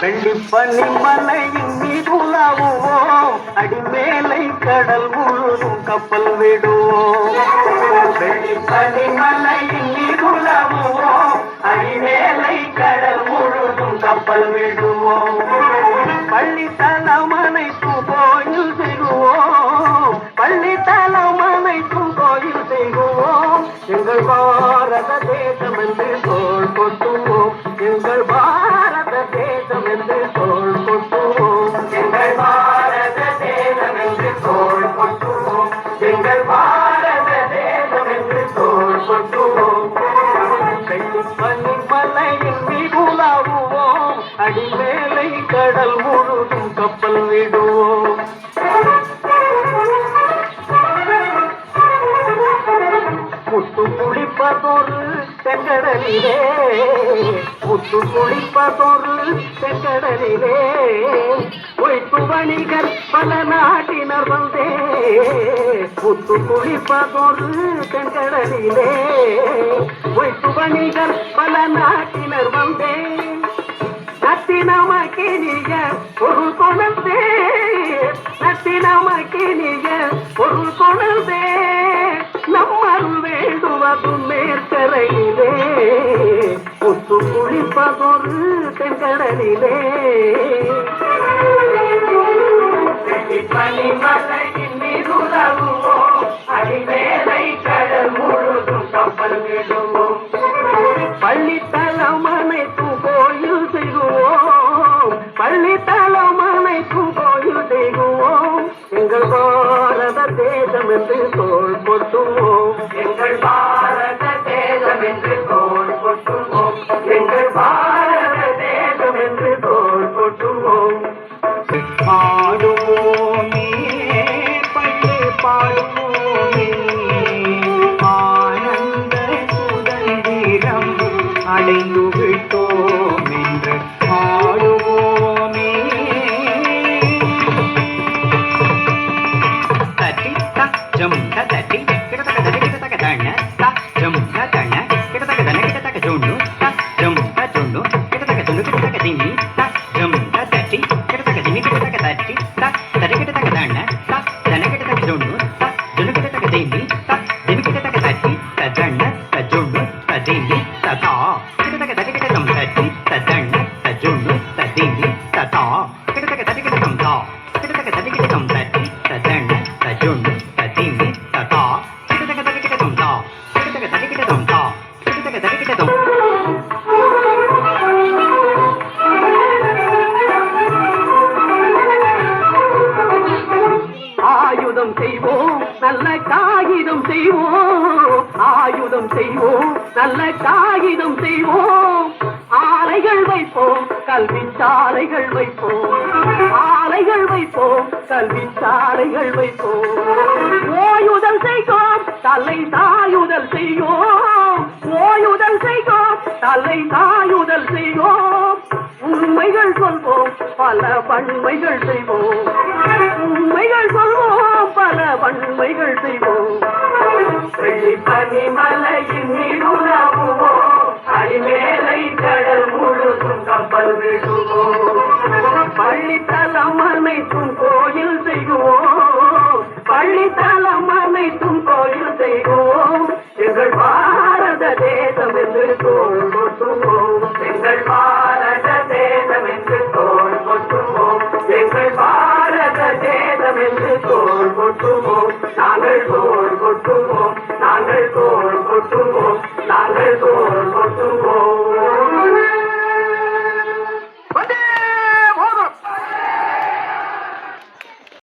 வெள்ளிப்பனி மலையின் மீது உலாவுவோம், அடிமேலை கடல் முழுதும் கப்பல் விடுவோம். வெள்ளிப்பனி மலையின் மீது உலாவுவோம், அடிமேலை கடல் முழுதும் கப்பல் விடுவோம். பள்ளித்தலம் அனைத்தும் கோயில் செய்வோம், பள்ளித்தலம் அனைத்தும் கோயில் செய்வோம். எங்கள் பாரத தேசம் என்று தோள் கொட்டுவோம், எங்கள் பாரத தேசம் என்று தோள் கொட்டுவோம், எங்கள் பாரத தேசம் என்று தோள் கொட்டுவோம், எங்கள் பாரத தேசம் என்று தோள் கொட்டுவோம். வெள்ளிப்பனி மலையின் மீது உலாவுவோம், அடிமேலை கடல் முழுதும் கப்பல் விடுவோம். முத்து குளிப்பதொரு செங்கடலிலே, முத்து குளிப்பதொரு செங்கடலிலே, பொய்த்து வணிகர் பல நாட்டினர் வந்தே. முத்து குளிப்பதொரு செங்கடலிலே, பொய்த்து வணிகர் பல நாட்டினர் வந்தே. நத்தினமக்கினிய ஒரு கொணந்தே, நத்தினமக்கினிய ஒரு கொணந்தே. நம்மருள் வேண்டுவது மேற்கரையிலே, முத்து குளிப்பதொரு தென்கடலிலே. பனிமலையின் மீது உலாவுவோம், அடிமேலை கடல் முழுதும் கப்பல் விடுவோம். பள்ளித்தலம் அனைத்தும் கோயில் செய்வோம், பள்ளித்தலம் அனைத்தும் கோயில் செய்வோம். எங்கள் பாரத தேசம் என்று தோள் கொட்டுவோம், எங்கள் பாரத தேசம் என்று தோள் கொட்டுவோம், எங்கள் பாரத தேசம் என்று தோள் கொட்டுவோம். பாடுவோமே பள்ளி பாடுவோமே, ஆனந்த சுதந்திரம் அடைந்து விட்டோம் என்று பாடுவோமே. தட்டி தஜம் தட்டி கிடதக தன கிடதக தன தஜம் தன கிடதக தன கிடதக ஜோண்டு தஜம் தஜோண்டு கிடதக ஜோண்டு கிடதக திமி தஜம் தட்டி கிடதக திமி கிடதக தட்டி தரி கிடதக தன தன கிடதக ஜோண்டு ஜோண்டு கிடதக திமி திமி கிடதக தட்டி தஜன தஜோண்டு ததிமி ததா கிடதக தரி கிடதம் தட்டி தஜன தஜோண்டு ததிமி ததா கிடதக தரி கிடதம் தா கிடதக தரி கிடதம் தட்டி தஜன தஜோண்டு ததிமி ததா கிடதக தரி கிடதம் தா கிடதக தரி கிடதம் தா கிடதக தரி கிடதம். ஆயுதம் செய்வோம் நல்ல காகிதம் செய்வோம், ஆயுதம் செய்வோம் நல்ல காகிதம் செய்வோம். ஆலைகள் வைப்போம் கல்வி சாலைகள் வைப்போம், ஆலைகள் வைப்போம் கல்வி சாலைகள் வைப்போம். ஓயுதல் செய்வோம் தலை தாயுதல் செய்வோம், ஓயுதல் செய்வோம் தலை தாயுதல் செய்வோம். உண்மைகள் சொல்வோம் பல வன்மைகள் செய்வோம், உண்மைகள் சொல்வோம் பல வன்மைகள் செய்வோம். வெள்ளிப்பனி மலையின் மீது உலாவுவோம், அடிமேலை கடல் முழுதும் கப்பல் விடுவோம். பள்ளித்தலம் அனைத்தும்